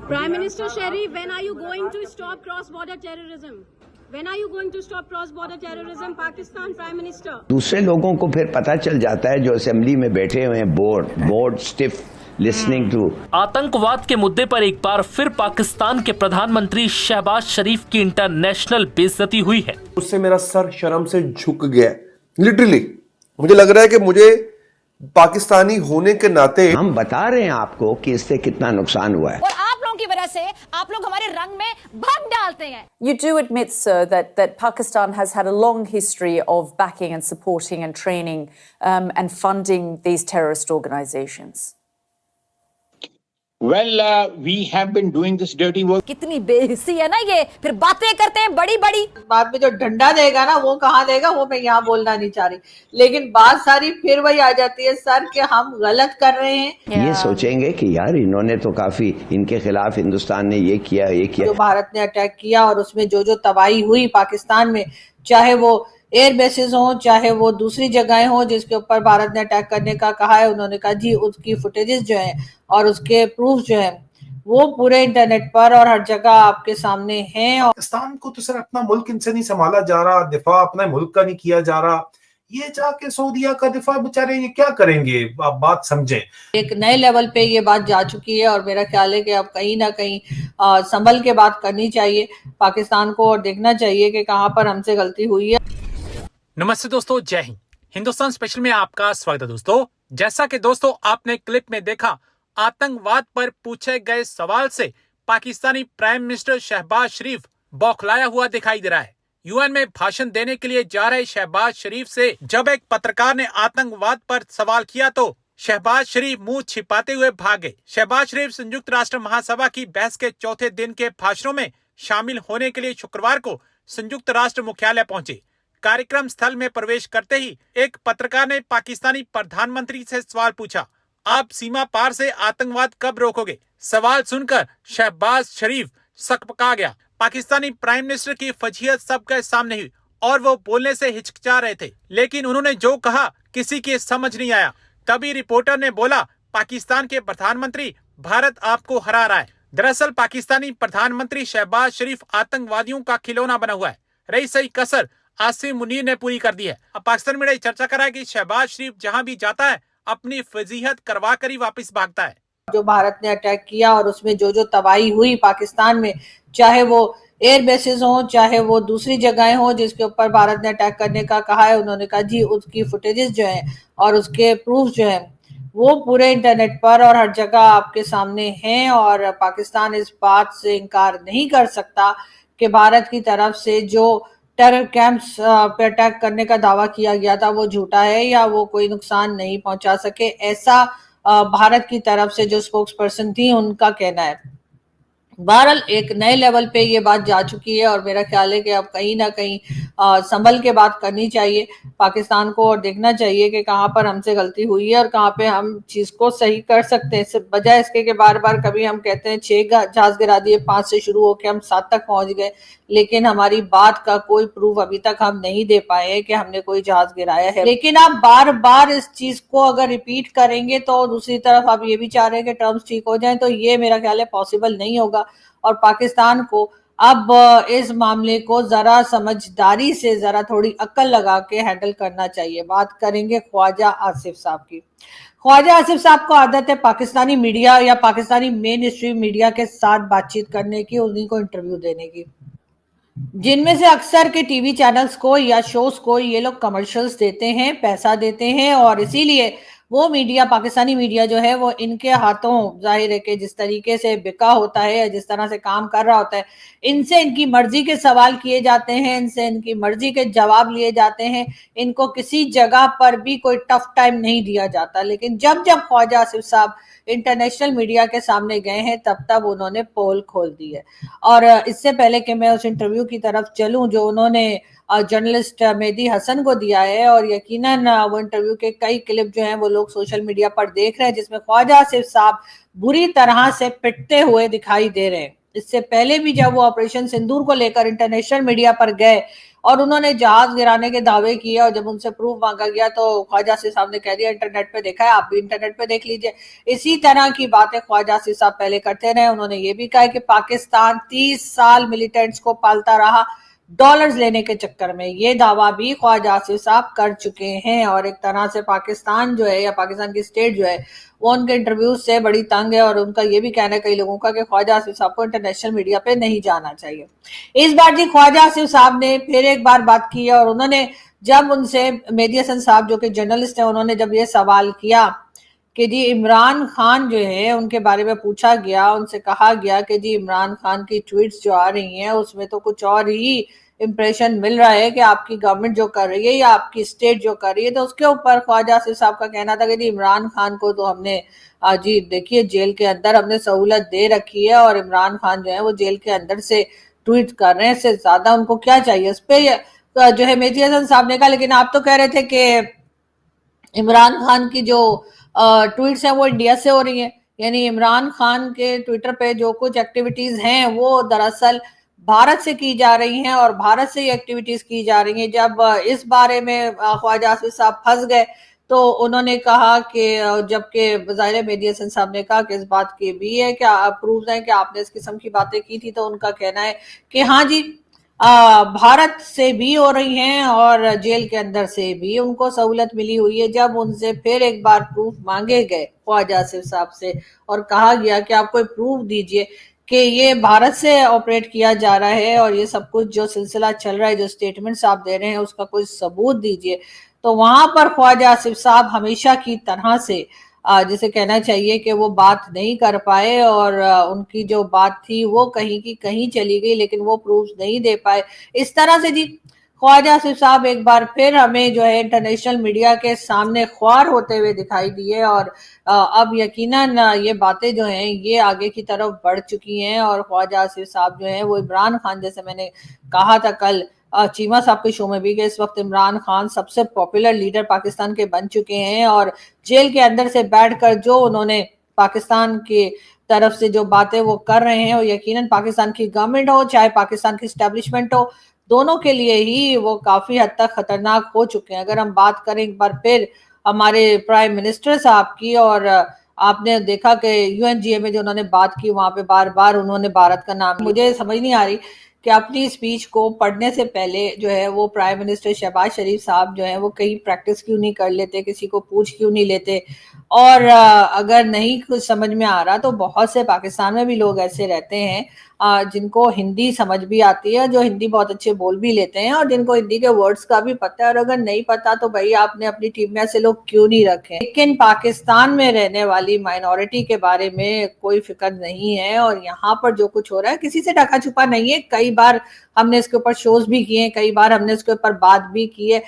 Prime Minister Sharif, when are you going to stop cross-border terrorism? When are you going to stop cross-border terrorism, Pakistan Prime Minister? दूसरे लोगों को फिर पता चल जाता है जो असेंबली में बैठे हुए हैं बोर्ड स्टिफ लिसनिंग टू। आतंकवाद के मुद्दे पर एक बार फिर पाकिस्तान के प्रधानमंत्री शहबाज शरीफ की इंटरनेशनल बेइज्जती हुई है। उससे मेरा सर शर्म से झुक गया। लिटरली मुझे लग रहा है कि मुझे पाकिस्तानी होने के नाते हम बता रहे हैं आपको कि इससे कितना नुकसान हुआ है। और आप लोगों की वजह से आप लोग हमारे रंग में भंग डालते हैं। You do admit, sir, that Pakistan has had a long history of backing and supporting and training and funding these terrorist organizations. Well, we have been doing this dirty work. कितनी बेहिस्सी है ना ये, फिर बातें करते हैं बड़ी बड़ी। बाद में जो डंडा देगा ना वो कहाँ देगा वो मैं यहाँ बोलना नहीं चाह रही, लेकिन बात सारी फिर वही आ जाती है सर कि हम गलत कर रहे हैं। ये सोचेंगे कि यार इन्होंने तो काफी इनके खिलाफ हिंदुस्तान ने ये किया। जो भारत ने अटैक किया और उसमें जो तबाही हुई पाकिस्तान में, चाहे वो एयर बेसिस हो चाहे वो दूसरी जगहें हो जिसके ऊपर भारत ने अटैक करने का कहा है, उन्होंने कहा जी उसकी फुटेजेस जो हैं और उसके प्रूफ जो हैं वो पूरे इंटरनेट पर और हर जगह आपके सामने हैं। पाकिस्तान को तो सर अपना मुल्क इनसे नहीं संभाला जा रहा, दिफा अपने मुल्क का नहीं किया जा रहा, ये जाके सऊदीया का दिफा बेचारे ये क्या करेंगे? आप बात समझें। एक नए लेवल पे ये बात जा चुकी है और मेरा ख्याल है कि अब कहीं ना कहीं संभल के बात करनी चाहिए पाकिस्तान को और देखना चाहिए कि कहाँ पर हमसे गलती हुई है। नमस्ते दोस्तों, जय हिंद। हिंदुस्तान स्पेशल में आपका स्वागत है दोस्तों। जैसा कि दोस्तों आपने क्लिप में देखा, आतंकवाद पर पूछे गए सवाल से पाकिस्तानी प्राइम मिनिस्टर शहबाज शरीफ बौखलाया हुआ दिखाई दे रहा है। यूएन में भाषण देने के लिए जा रहे शहबाज शरीफ से जब एक पत्रकार ने आतंकवाद पर सवाल किया तो शहबाज शरीफ मुंह छिपाते हुए भागे। शहबाज शरीफ संयुक्त राष्ट्र महासभा की बहस के चौथे दिन के भाषणों में शामिल होने के लिए शुक्रवार को संयुक्त राष्ट्र मुख्यालय पहुंचे। कार्यक्रम स्थल में प्रवेश करते ही एक पत्रकार ने पाकिस्तानी प्रधानमंत्री से सवाल पूछा, आप सीमा पार से आतंकवाद कब रोकोगे? सवाल सुनकर शहबाज शरीफ सकपका गया। पाकिस्तानी प्राइम मिनिस्टर की फजीहत सबके सामने हुई और वो बोलने से हिचकिचा रहे थे, लेकिन उन्होंने जो कहा किसी की समझ नहीं आया। तभी रिपोर्टर ने बोला, पाकिस्तान के प्रधानमंत्री, भारत आपको हरा रहा है। दरअसल पाकिस्तानी प्रधानमंत्री शहबाज शरीफ आतंकवादियों का खिलौना बना हुआ है। रही सही कसर आसिम मुनीर ने पूरी कर दी है। अब पाकिस्तान मीडिया चर्चा कर रहा है कि शहबाज शरीफ जहां भी जाता है अपनी फजीहत करवा कर ही वापस भागता है। जो भारत ने अटैक किया और उसमें जो तबाही हुई पाकिस्तान में, चाहे वो एयर बेसिस हो चाहे वो दूसरी जगहें हो जिसके ऊपर भारत ने अटैक करने का कहा है, उन्होंने कहा जी उसकी फुटेजेस जो हैं और उसके प्रूफ जो हैं वो पूरे इंटरनेट पर और हर जगह आपके सामने हैं। और पाकिस्तान इस बात से इनकार नहीं कर सकता कि भारत की तरफ से जो टेरर कैंप्स पे अटैक करने का दावा किया गया था वो झूठा है या वो कोई नुकसान नहीं पहुंचा सके, ऐसा भारत की तरफ से जो स्पोक्स पर्सन थी उनका कहना है। बहरहाल एक नए लेवल पे ये बात जा चुकी है और मेरा ख्याल है कि अब कहीं ना कहीं संभल के बात करनी चाहिए पाकिस्तान को और देखना चाहिए कि कहाँ पर हमसे गलती हुई है और कहाँ पे हम चीज को सही कर सकते हैं। बजाय इसके कि बार बार कभी हम कहते हैं 6 जहाज गिरा दिए, 5 से शुरू होकर हम 7 तक पहुंच गए, लेकिन हमारी बात का कोई प्रूफ अभी तक हम नहीं दे पाए हैं कि हमने कोई जहाज गिराया है। लेकिन आप बार बार इस चीज को अगर रिपीट करेंगे तो दूसरी तरफ आप ये भी चाह रहे हैं कि टर्म्स ठीक हो जाएं, तो ये मेरा ख्याल है पॉसिबल नहीं होगा। और पाकिस्तान को अब इस मामले को जरा समझदारी से, जरा थोड़ी अक्ल लगा के हैंडल करना चाहिए। बात करेंगे ख्वाजा आसिफ साहब की। ख्वाजा आसिफ साहब को आदत है पाकिस्तानी मीडिया या पाकिस्तानी मेन स्ट्रीम मीडिया के साथ बातचीत करने की, उन्हीं को इंटरव्यू देने की, जिनमें से अक्सर के टीवी चैनल्स को या शोज को ये लोग कमर्शियल्स देते हैं, पैसा देते हैं और इसीलिए वो मीडिया, पाकिस्तानी मीडिया जो है वो इनके हाथों जाहिर है कि जिस तरीके से बिका होता है या जिस तरह से काम कर रहा होता है, इनसे इनकी मर्जी के सवाल किए जाते हैं, इनसे इनकी मर्जी के जवाब लिए जाते हैं, इनको किसी जगह पर भी कोई टफ टाइम नहीं दिया जाता। लेकिन जब जब ख्वाजा आसिफ साहब इंटरनेशनल मीडिया के सामने गए हैं तब तब उन्होंने पोल खोल दी है। और इससे पहले कि मैं उस इंटरव्यू की तरफ चलूं जो उन्होंने जर्नलिस्ट मेहदी हसन को दिया है, और यकीनन वो इंटरव्यू के कई क्लिप जो हैं वो लोग सोशल मीडिया पर देख रहे हैं जिसमें ख्वाजा आसिफ साहब बुरी तरह से पिटते हुए दिखाई दे रहे हैं। इससे पहले भी जब वो ऑपरेशन सिंदूर को लेकर इंटरनेशनल मीडिया पर गए और उन्होंने जहाज गिराने के दावे किए, और जब उनसे प्रूफ मांगा गया तो ख्वाजा आसिफ साहब ने कह दिया इंटरनेट पे देखा है, आप भी इंटरनेट पे देख लीजिए। इसी तरह की बातें ख्वाजा आसिफ साहब पहले करते रहे। उन्होंने ये भी कहा कि पाकिस्तान 30 साल मिलिटेंट्स को पालता रहा डॉलर्स लेने के चक्कर में। ये दावा भी ख्वाजा आसिफ साहब कर चुके हैं, और एक तरह से पाकिस्तान जो है या पाकिस्तान की स्टेट जो है वो उनके इंटरव्यूज से बड़ी तंग है, और उनका ये भी कहना है कई लोगों का कि ख्वाजा आसिफ साहब को इंटरनेशनल मीडिया पे नहीं जाना चाहिए। इस बार जी ख्वाजा आसिफ साहब ने फिर एक बार बात की है, और उन्होंने जब उनसे मेहदी हसन साहब जो कि जर्नलिस्ट है, उन्होंने जब ये सवाल किया कि जी इमरान खान जो है उनके बारे में पूछा गया, उनसे कहा गया कि जी इमरान खान की ट्वीट्स जो आ रही हैं उसमें तो कुछ और ही इंप्रेशन मिल रहा है कि आपकी गवर्नमेंट जो कर रही है या आपकी स्टेट जो कर रही है। तो उसके ऊपर ख्वाजा आसिफ साहब का कहना था कि जी इमरान खान को तो हमने जी देखिए जेल के अंदर हमने सहूलत दे रखी है, और इमरान खान जो है वो जेल के अंदर से ट्वीट कर रहे हैं, इससे ज्यादा उनको क्या चाहिए। इस पे जो है मेहदी हसन साहब ने कहा लेकिन आप तो कह रहे थे कि इमरान खान की जो ट्वीट्स हैं वो इंडिया से हो रही हैं, यानी इमरान खान के ट्विटर पे जो कुछ एक्टिविटीज हैं वो दरअसल भारत से की जा रही हैं, और भारत से ये एक्टिविटीज की जा रही हैं। जब इस बारे में ख्वाजा आसिफ साहब फंस गए तो उन्होंने कहा कि जबकि वज़ाहिर मेहदी हसन साहब ने कहा कि इस बात की भी है कि प्रूफ है कि आपने इस किस्म की बातें की थी, तो उनका कहना है कि हाँ जी भारत से भी हो रही हैं और जेल के अंदर से भी उनको सहूलत मिली हुई है। जब उनसे फिर एक बार प्रूफ मांगे गए ख्वाजा आसिफ साहब से और कहा गया कि आप कोई प्रूफ दीजिए कि ये भारत से ऑपरेट किया जा रहा है और ये सब कुछ जो सिलसिला चल रहा है, जो स्टेटमेंट्स आप दे रहे हैं उसका कोई सबूत दीजिए, तो वहां पर ख्वाजा आसिफ साहब हमेशा की तरह से जिसे कहना चाहिए कि वो बात नहीं कर पाए, और उनकी जो बात थी वो कहीं की कहीं चली गई, लेकिन वो प्रूफ नहीं दे पाए। इस तरह से जी ख्वाजा आसिफ साहब एक बार फिर हमें जो है इंटरनेशनल मीडिया के सामने ख्वार होते हुए दिखाई दिए, और अब यकीनन ये बातें जो हैं ये आगे की तरफ बढ़ चुकी हैं, और ख्वाजा आसिफ साहब जो हैं वो इमरान खान, जैसे मैंने कहा था कल चीमा साहब के शो में भी, कि इस वक्त इमरान खान सबसे पॉपुलर लीडर पाकिस्तान के बन चुके हैं, और जेल के अंदर से बैठकर जो उन्होंने पाकिस्तान की तरफ से जो बातें वो कर रहे हैं, वो यकीनन पाकिस्तान की गवर्नमेंट हो चाहे पाकिस्तान की एस्टेब्लिशमेंट हो, दोनों के लिए ही वो काफी हद तक खतरनाक हो चुके हैं। अगर हम बात करें एक बार फिर हमारे प्राइम मिनिस्टर साहब की, और आपने देखा कि UNGA में जो उन्होंने बात की वहां पे बार बार उन्होंने भारत का नाम, मुझे समझ नहीं आ रही कि अपनी स्पीच को पढ़ने से पहले जो है वो प्राइम मिनिस्टर शहबाज शरीफ साहब जो है वो कहीं प्रैक्टिस क्यों नहीं कर लेते, किसी को पूछ क्यों नहीं लेते। और अगर नहीं कुछ समझ में आ रहा तो बहुत से पाकिस्तान में भी लोग ऐसे रहते हैं जिनको हिंदी समझ भी आती है, जो हिंदी बहुत अच्छे बोल भी लेते हैं, और जिनको हिंदी के वर्ड्स का भी पता है, और अगर नहीं पता तो भाई आपने अपनी टीम में ऐसे लोग क्यों नहीं रखे। लेकिन पाकिस्तान में रहने वाली माइनॉरिटी के बारे में कोई फिक्र नहीं है, और यहाँ पर जो कुछ हो रहा है किसी से ढका छुपा नहीं है। कई बार हमने इसके ऊपर शोज भी किए हैं, कई बार हमने इसके ऊपर बात भी की है।